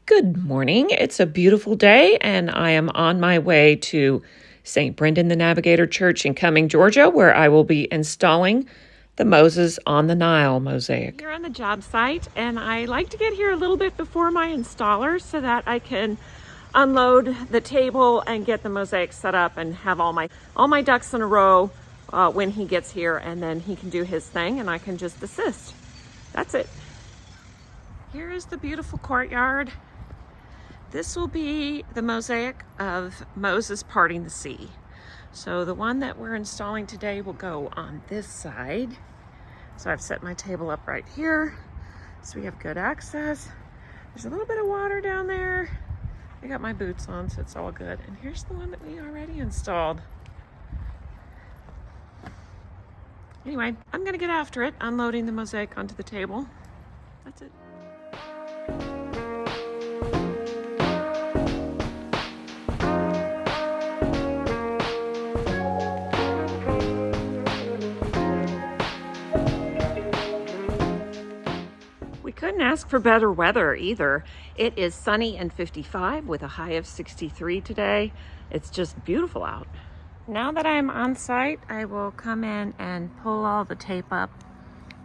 Good morning. It's a beautiful day, and I am on my way to St. Brendan the Navigator Church in Cumming, Georgia, where I will be installing the Moses on the Nile mosaic. Here on the job site, and I like to get here a little bit before my installer so that I can unload the table and get the mosaic set up and have all my ducks in a row when he gets here, and then he can do his thing and I can just assist. That's it. Here is the beautiful courtyard. This will be the mosaic of Moses parting the sea. So the one that we're installing today will go on this side. So I've set my table up right here so we have good access. There's a little bit of water down there. I got my boots on, so it's all good. And here's the one that we already installed. Anyway, I'm gonna get after it, unloading the mosaic onto the table. That's it. Couldn't ask for better weather either. It is sunny and 55 with a high of 63 today. It's just beautiful out. Now that I'm on site, I will come in and pull all the tape up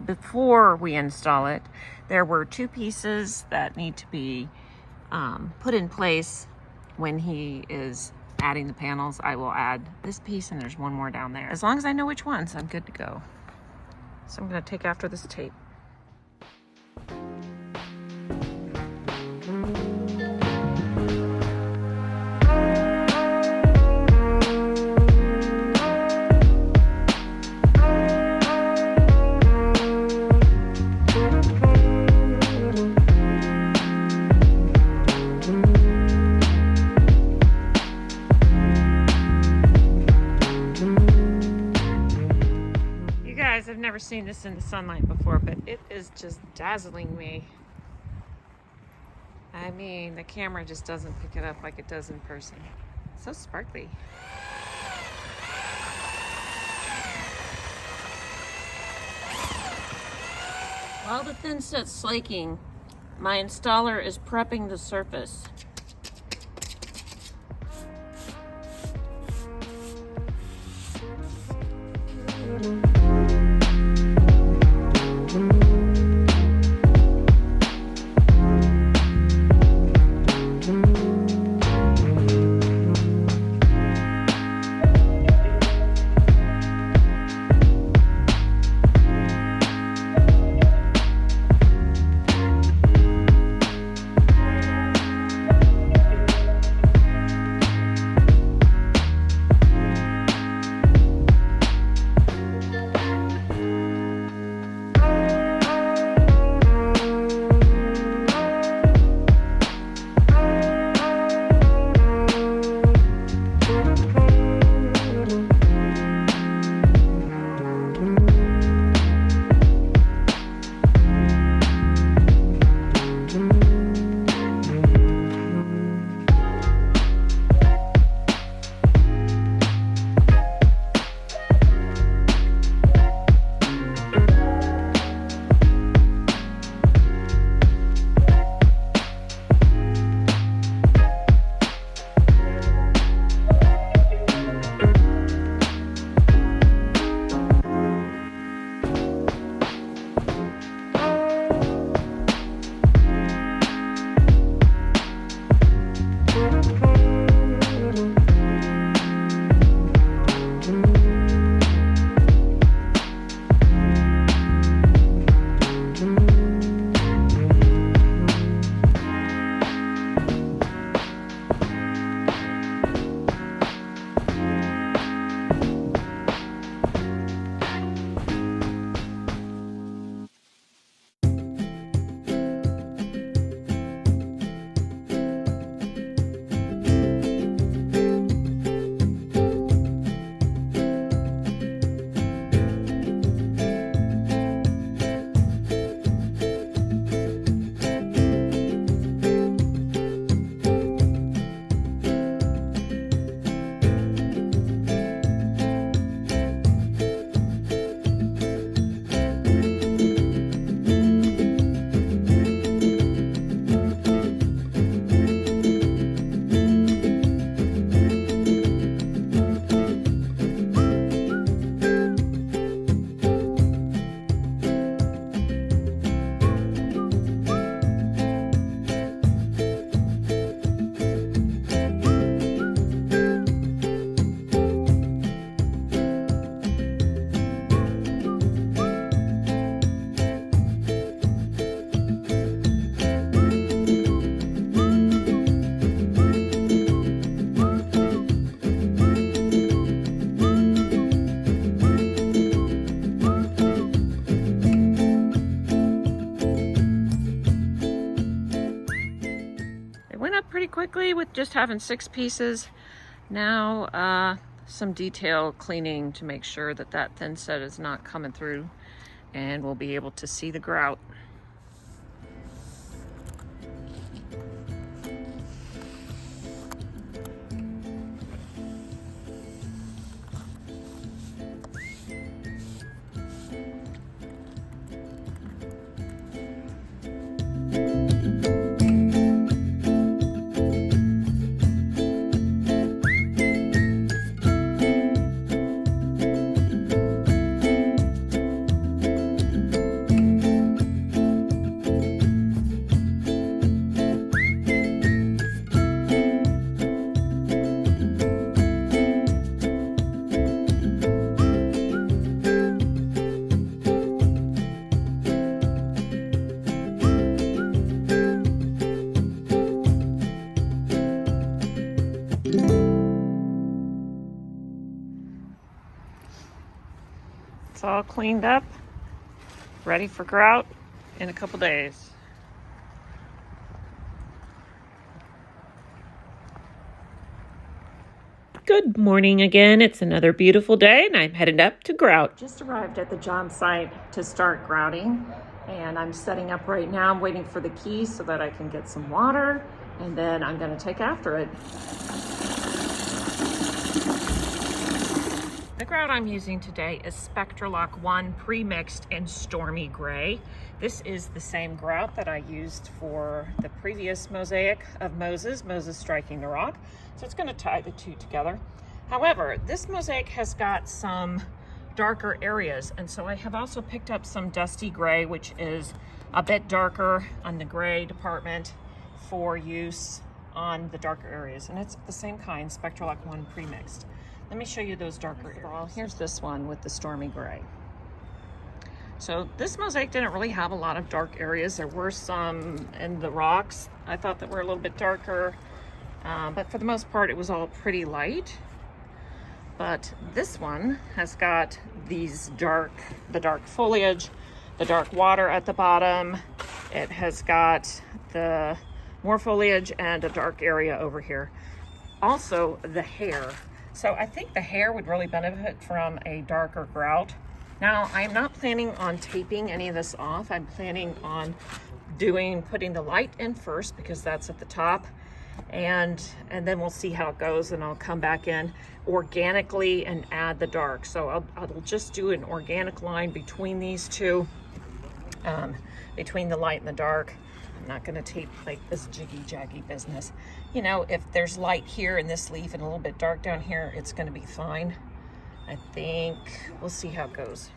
before we install it. There were two pieces that need to be put in place when he is adding the panels. I will add this piece, and there's one more down there. As long as I know which ones, I'm good to go. So I'm going to take after this tape. I've never seen this in the sunlight before, but it is just dazzling me. I mean, the camera just doesn't pick it up like it does in person. It's so sparkly. While the thin set's slaking, my installer is prepping the surface. went up pretty quickly with just having 6 pieces. Now some detail cleaning to make sure that that thin set is not coming through, and we'll be able to see the grout. It's all cleaned up, ready for grout in a couple days. Good morning again. It's another beautiful day and I'm headed up to grout. Just arrived at the job site to start grouting, and I'm setting up right now. I'm waiting for the key so that I can get some water, and then I'm going to take after it. The grout I'm using today is Spectralock 1 pre-mixed in Stormy Gray. This is the same grout that I used for the previous mosaic of Moses striking the rock. So it's going to tie the two together. However, this mosaic has got some darker areas, and so I have also picked up some dusty gray, which is a bit darker on the gray department for use on the darker areas. And it's the same kind, Spectralock 1 pre-mixed. Let me show you those darker areas. Here's this one with the stormy gray. So this mosaic didn't really have a lot of dark areas. There were some in the rocks I thought that were a little bit darker, but for the most part it was all pretty light. But this one has got these the dark foliage, the dark water at the bottom. It has got the more foliage and a dark area over here. Also the hair. So I think the hair would really benefit from a darker grout. Now, I'm not planning on taping any of this off. I'm planning on putting the light in first because that's at the top. And then we'll see how it goes, and I'll come back in organically and add the dark. So I'll just do an organic line between these two, between the light and the dark. I'm not going to tape like this jiggy-jaggy business. You know, if there's light here in this leaf and a little bit dark down here, it's going to be fine. I think we'll see how it goes.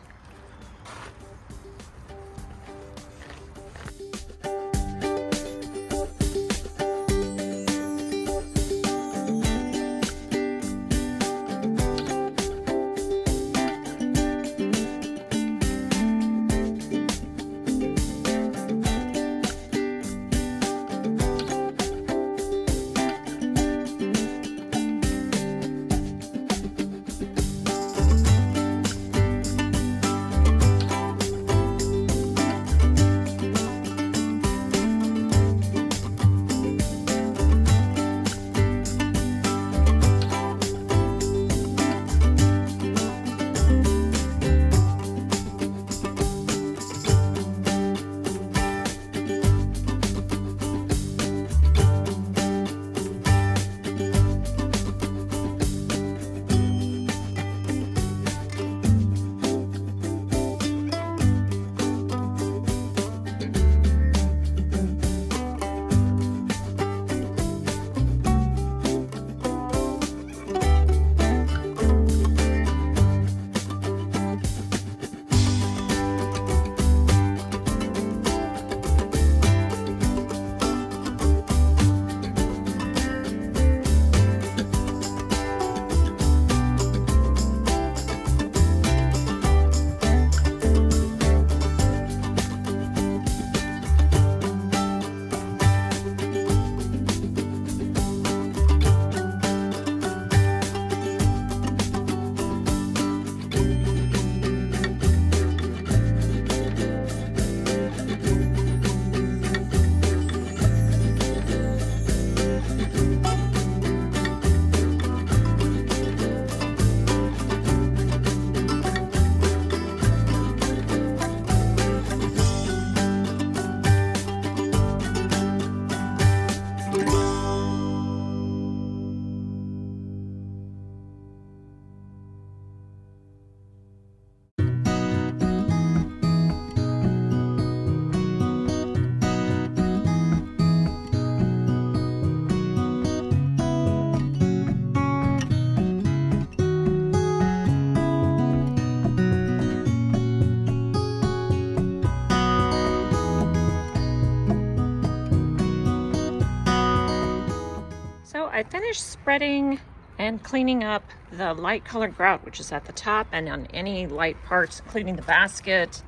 I finished spreading and cleaning up the light colored grout, which is at the top and on any light parts, including the basket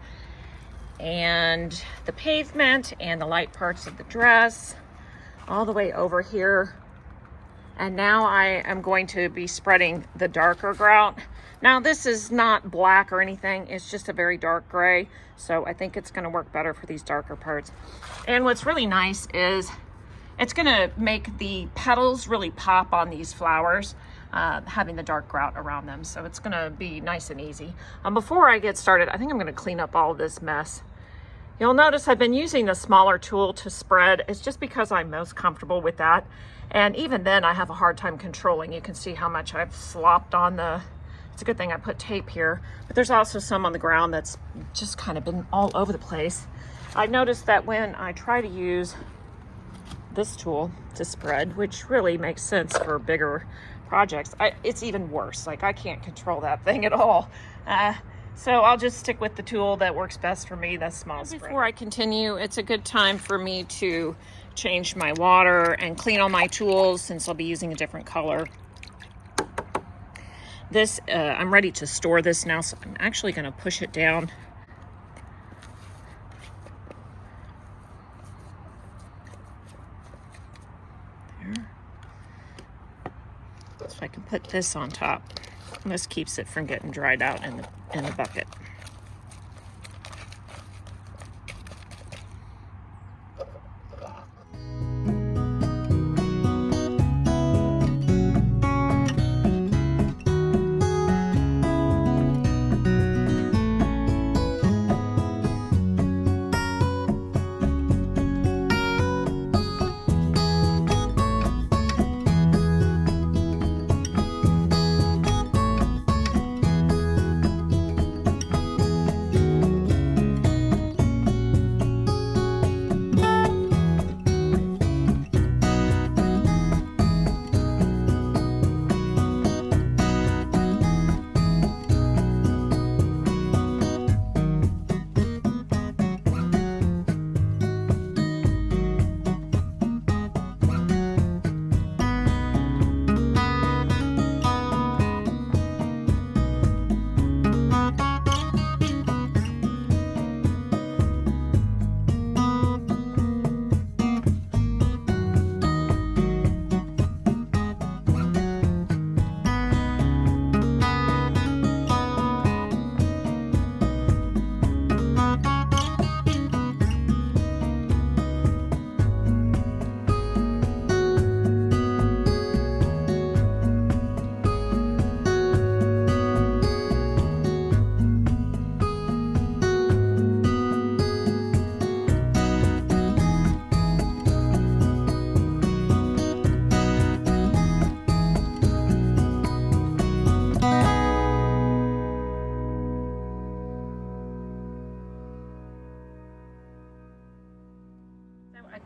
and the pavement and the light parts of the dress, all the way over here. And now I am going to be spreading the darker grout. Now this is not black or anything, it's just a very dark gray. So I think it's gonna work better for these darker parts. And what's really nice is it's gonna make the petals really pop on these flowers, having the dark grout around them. So it's gonna be nice and easy. Before I get started, I think I'm gonna clean up all of this mess. You'll notice I've been using the smaller tool to spread. It's just because I'm most comfortable with that. And even then I have a hard time controlling. You can see how much I've slopped on the, it's a good thing I put tape here, but there's also some on the ground that's just kind of been all over the place. I've noticed that when I try to use this tool to spread, which really makes sense for bigger projects, it's even worse. Like I can't control that thing at all. So I'll just stick with the tool that works best for me, that's small spread. Before I continue, it's a good time for me to change my water and clean all my tools since I'll be using a different color. This, I'm ready to store this now, so I'm actually gonna push it down. There. So I can put this on top. And this keeps it from getting dried out in the bucket.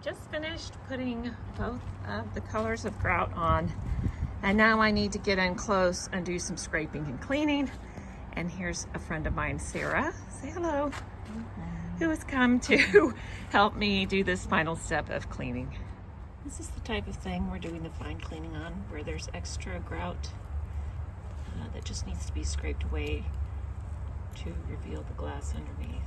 Just finished putting both of the colors of grout on, and now I need to get in close and do some scraping and cleaning. And here's a friend of mine, Sarah, say hello, who has come to help me do this final step of cleaning. This is the type of thing we're doing the fine cleaning on, where there's extra grout that just needs to be scraped away to reveal the glass underneath.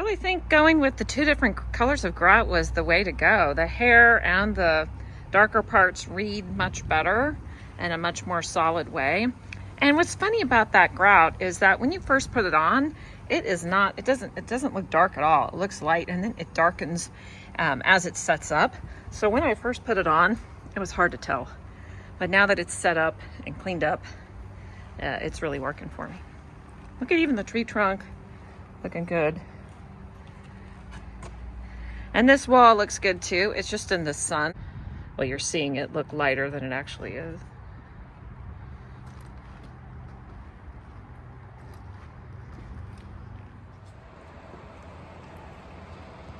I think going with the two different colors of grout was the way to go. The hair and the darker parts read much better in a much more solid way. And what's funny about that grout is that when you first put it on, it is not, it doesn't look dark at all. It looks light, and then it darkens as it sets up. So when I first put it on, it was hard to tell. But now that it's set up and cleaned up, it's really working for me. Look at even the tree trunk, looking good. And this wall looks good too. It's just in the sun. Well, you're seeing it look lighter than it actually is.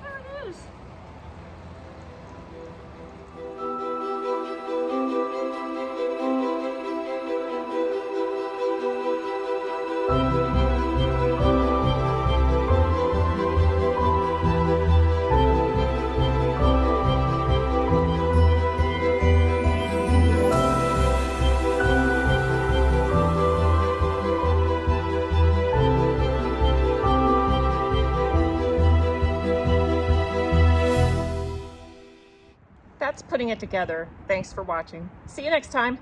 There it is. That's putting it together. Thanks for watching. See you next time.